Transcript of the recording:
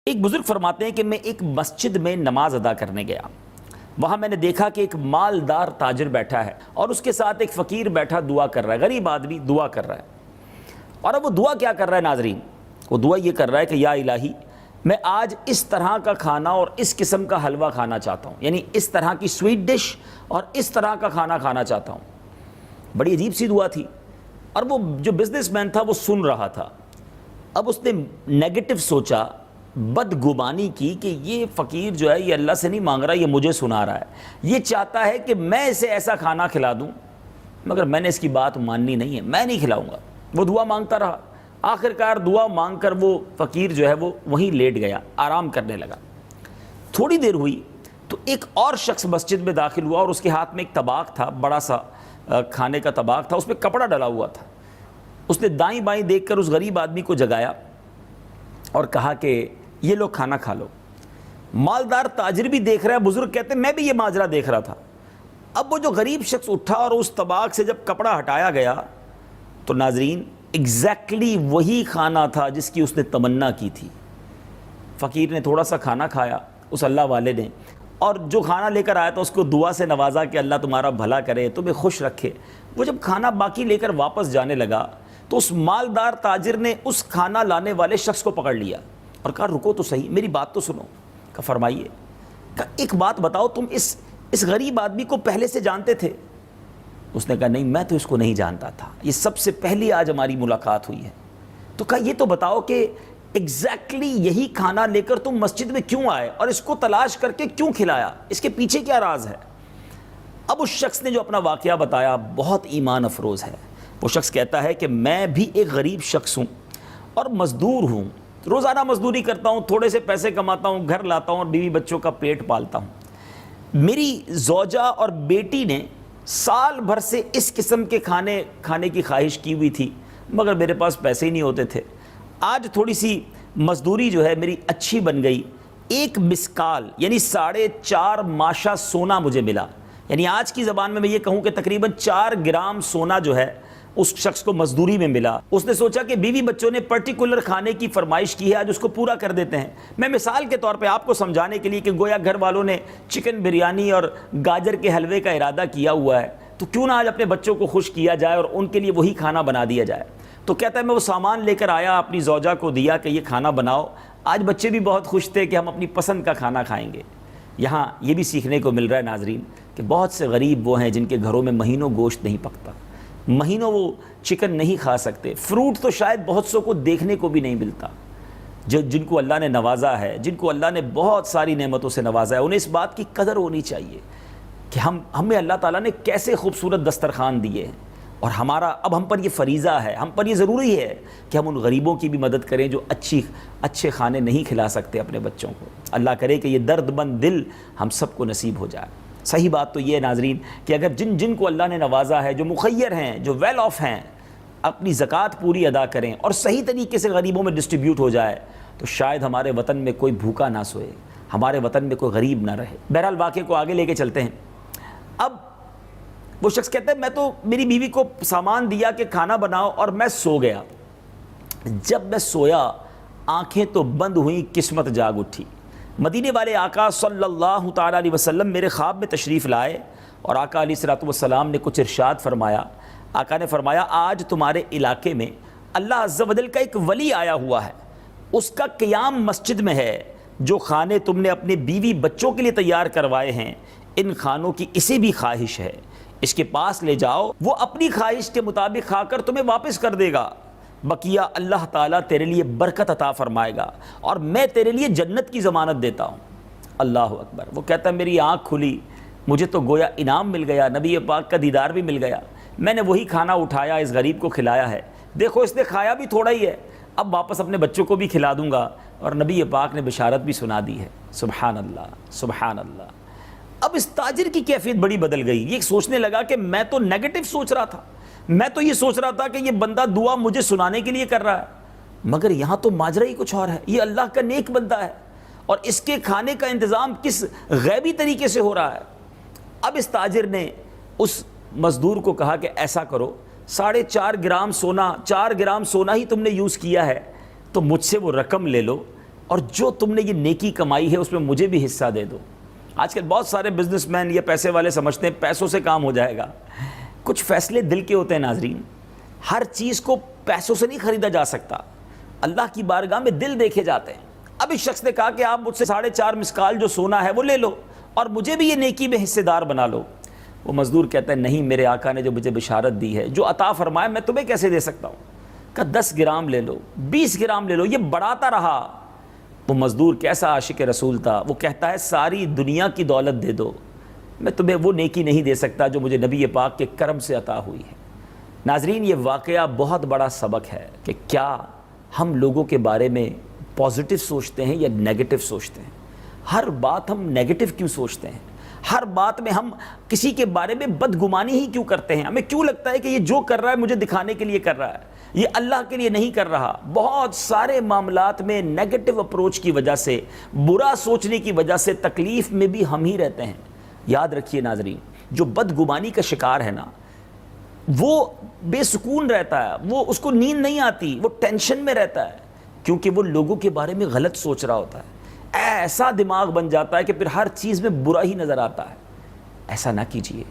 ایک بزرگ فرماتے ہیں کہ میں ایک مسجد میں نماز ادا کرنے گیا. وہاں میں نے دیکھا کہ ایک مالدار تاجر بیٹھا ہے اور اس کے ساتھ ایک فقیر بیٹھا دعا کر رہا ہے. غریب آدمی دعا کر رہا ہے. اور اب وہ دعا کیا کر رہا ہے ناظرین؟ وہ دعا یہ کر رہا ہے کہ یا الہی میں آج اس طرح کا کھانا اور اس قسم کا حلوہ کھانا چاہتا ہوں، یعنی اس طرح کی سویٹ ڈش اور اس طرح کا کھانا کھانا چاہتا ہوں. بڑی عجیب سی دعا تھی. اور وہ جو بزنس مین تھا وہ سن رہا تھا. اب اس نے نیگیٹو سوچا، بدگمانی کی کہ یہ فقیر جو ہے یہ اللہ سے نہیں مانگ رہا، یہ مجھے سنا رہا ہے، یہ چاہتا ہے کہ میں اسے ایسا کھانا کھلا دوں، مگر میں نے اس کی بات ماننی نہیں ہے، میں نہیں کھلاؤں گا. وہ دعا مانگتا رہا. آخر کار دعا مانگ کر وہ فقیر جو ہے وہ وہیں لیٹ گیا، آرام کرنے لگا. تھوڑی دیر ہوئی تو ایک اور شخص مسجد میں داخل ہوا اور اس کے ہاتھ میں ایک طباق تھا، بڑا سا کھانے کا طباق تھا، اس میں کپڑا ڈلا ہوا تھا. اس نے دائیں بائیں دیکھ کر اس غریب آدمی کو جگایا اور کہا کہ یہ لوگ کھانا کھا لو. مالدار تاجر بھی دیکھ رہا ہے. بزرگ کہتے ہیں میں بھی یہ ماجرا دیکھ رہا تھا. اب وہ جو غریب شخص اٹھا اور اس طباق سے جب کپڑا ہٹایا گیا تو ناظرین ایگزیکٹلی وہی کھانا تھا جس کی اس نے تمنا کی تھی. فقیر نے تھوڑا سا کھانا کھایا اس اللہ والے نے، اور جو کھانا لے کر آیا تھا اس کو دعا سے نوازا کہ اللہ تمہارا بھلا کرے، تمہیں خوش رکھے. وہ جب کھانا باقی لے کر واپس جانے لگا تو اس مالدار تاجر نے اس کھانا لانے والے شخص کو پکڑ لیا اور کہا رکو تو صحیح، میری بات تو سنو. کہا فرمائیے. کہا ایک بات بتاؤ، تم اس غریب آدمی کو پہلے سے جانتے تھے؟ اس نے کہا نہیں، میں تو اس کو نہیں جانتا تھا، یہ سب سے پہلی آج ہماری ملاقات ہوئی ہے. تو کہا یہ تو بتاؤ کہ ایگزیکٹلی یہی کھانا لے کر تم مسجد میں کیوں آئے اور اس کو تلاش کر کے کیوں کھلایا؟ اس کے پیچھے کیا راز ہے؟ اب اس شخص نے جو اپنا واقعہ بتایا بہت ایمان افروز ہے. وہ شخص کہتا ہے کہ میں بھی ایک غریب شخص ہوں اور مزدور ہوں، روزانہ مزدوری کرتا ہوں، تھوڑے سے پیسے کماتا ہوں، گھر لاتا ہوں اور بیوی بچوں کا پیٹ پالتا ہوں. میری زوجہ اور بیٹی نے سال بھر سے اس قسم کے کھانے کی خواہش کی ہوئی تھی، مگر میرے پاس پیسے ہی نہیں ہوتے تھے. آج تھوڑی سی مزدوری جو ہے میری اچھی بن گئی. ایک مسکال یعنی 4.5 ماشا سونا مجھے ملا. یعنی آج کی زبان میں یہ کہوں کہ تقریباً 4 گرام سونا جو ہے اس شخص کو مزدوری میں ملا. اس نے سوچا کہ بیوی بچوں نے پرٹیکولر کھانے کی فرمائش کی ہے، آج اس کو پورا کر دیتے ہیں. میں مثال کے طور پہ آپ کو سمجھانے کے لیے کہ گویا گھر والوں نے چکن بریانی اور گاجر کے حلوے کا ارادہ کیا ہوا ہے، تو کیوں نہ آج اپنے بچوں کو خوش کیا جائے اور ان کے لیے وہی کھانا بنا دیا جائے. تو کہتا ہے میں وہ سامان لے کر آیا، اپنی زوجہ کو دیا کہ یہ کھانا بناؤ. آج بچے بھی بہت خوش تھے کہ ہم اپنی پسند کا کھانا کھائیں گے. یہاں یہ بھی سیکھنے کو مل رہا ہے ناظرین کہ بہت سے غریب وہ ہیں جن کے گھروں میں مہینوں گوشت نہیں پکتا، مہینوں وہ چکن نہیں کھا سکتے. فروٹ تو شاید بہت سو کو دیکھنے کو بھی نہیں ملتا. جن کو اللہ نے نوازا ہے، جن کو اللہ نے بہت ساری نعمتوں سے نوازا ہے، انہیں اس بات کی قدر ہونی چاہیے کہ ہمیں اللہ تعالیٰ نے کیسے خوبصورت دسترخوان دیے ہیں. اور اب ہم پر یہ فریضہ ہے، ہم پر یہ ضروری ہے کہ ہم ان غریبوں کی بھی مدد کریں جو اچھے کھانے نہیں کھلا سکتے اپنے بچوں کو. اللہ کرے کہ یہ درد مند دل ہم سب کو نصیب ہو جائے. صحیح بات تو یہ ہے ناظرین کہ اگر جن کو اللہ نے نوازا ہے، جو مخیر ہیں، جو ویل آف ہیں، اپنی زکوٰۃ پوری ادا کریں اور صحیح طریقے سے غریبوں میں ڈسٹریبیوٹ ہو جائے تو شاید ہمارے وطن میں کوئی بھوکا نہ سوئے، ہمارے وطن میں کوئی غریب نہ رہے. بہرحال واقعے کو آگے لے کے چلتے ہیں. اب وہ شخص کہتا ہے میں تو میری بیوی کو سامان دیا کہ کھانا بناؤ اور میں سو گیا. جب میں سویا آنکھیں تو بند ہوئیں، قسمت جاگ اٹھی. مدینے والے آقا صلی اللہ تعالیٰ علیہ وسلم میرے خواب میں تشریف لائے اور آقا علیہ الصلوۃ والسلام نے کچھ ارشاد فرمایا. آقا نے فرمایا آج تمہارے علاقے میں اللہ عز و جل کا ایک ولی آیا ہوا ہے، اس کا قیام مسجد میں ہے. جو کھانے تم نے اپنے بیوی بچوں کے لیے تیار کروائے ہیں ان کھانوں کی اسے بھی خواہش ہے، اس کے پاس لے جاؤ، وہ اپنی خواہش کے مطابق کھا کر تمہیں واپس کر دے گا. بقیہ اللہ تعالیٰ تیرے لیے برکت عطا فرمائے گا اور میں تیرے لیے جنت کی ضمانت دیتا ہوں. اللہ اکبر. وہ کہتا ہے میری آنکھ کھلی، مجھے تو گویا انعام مل گیا، نبی پاک کا دیدار بھی مل گیا. میں نے وہی کھانا اٹھایا، اس غریب کو کھلایا ہے. دیکھو اس نے کھایا بھی تھوڑا ہی ہے، اب واپس اپنے بچوں کو بھی کھلا دوں گا. اور نبی پاک نے بشارت بھی سنا دی ہے. سبحان اللہ سبحان اللہ. اب اس تاجر کی کیفیت بڑی بدل گئی. یہ سوچنے لگا کہ میں تو نیگیٹو سوچ رہا تھا، میں تو یہ سوچ رہا تھا کہ یہ بندہ دعا مجھے سنانے کے لیے کر رہا ہے، مگر یہاں تو ماجرا ہی کچھ اور ہے. یہ اللہ کا نیک بندہ ہے اور اس کے کھانے کا انتظام کس غیبی طریقے سے ہو رہا ہے. اب اس تاجر نے اس مزدور کو کہا کہ ایسا کرو، 4.5 گرام سونا، 4 گرام سونا ہی تم نے یوز کیا ہے تو مجھ سے وہ رقم لے لو اور جو تم نے یہ نیکی کمائی ہے اس میں مجھے بھی حصہ دے دو۔ آج کل بہت سارے بزنس مین یا پیسے والے سمجھتے ہیں پیسوں سے کام ہو جائے گا۔ کچھ فیصلے دل کے ہوتے ہیں ناظرین، ہر چیز کو پیسوں سے نہیں خریدا جا سکتا، اللہ کی بارگاہ میں دل دیکھے جاتے ہیں۔ اب اس شخص نے کہا کہ آپ مجھ سے 4.5 مسکال جو سونا ہے وہ لے لو اور مجھے بھی یہ نیکی میں حصے دار بنا لو۔ وہ مزدور کہتا ہے نہیں، میرے آقا نے جو مجھے بشارت دی ہے، جو عطا فرمایا، میں تمہیں کیسے دے سکتا ہوں؟ کہا 10 گرام لے لو، 20 گرام لے لو، یہ بڑھاتا رہا۔ وہ مزدور کیسا عاشق رسول تھا، وہ کہتا ہے ساری دنیا کی دولت دے دو، میں تمہیں وہ نیکی نہیں دے سکتا جو مجھے نبی پاک کے کرم سے عطا ہوئی ہے۔ ناظرین، یہ واقعہ بہت بڑا سبق ہے کہ کیا ہم لوگوں کے بارے میں پازیٹیو سوچتے ہیں یا نیگیٹو سوچتے ہیں؟ ہر بات ہم نیگیٹو کیوں سوچتے ہیں؟ ہر بات میں ہم کسی کے بارے میں بدگمانی ہی کیوں کرتے ہیں؟ ہمیں کیوں لگتا ہے کہ یہ جو کر رہا ہے مجھے دکھانے کے لیے کر رہا ہے، یہ اللہ کے لیے نہیں کر رہا؟ بہت سارے معاملات میں نیگیٹو اپروچ کی وجہ سے، برا سوچنے کی وجہ سے تکلیف میں بھی ہم ہی رہتے ہیں۔ یاد رکھیے ناظرین، جو بدگمانی کا شکار ہے نا، وہ بے سکون رہتا ہے، وہ اس کو نیند نہیں آتی، وہ ٹینشن میں رہتا ہے، کیونکہ وہ لوگوں کے بارے میں غلط سوچ رہا ہوتا ہے۔ ایسا دماغ بن جاتا ہے کہ پھر ہر چیز میں برا ہی نظر آتا ہے۔ ایسا نہ کیجیے۔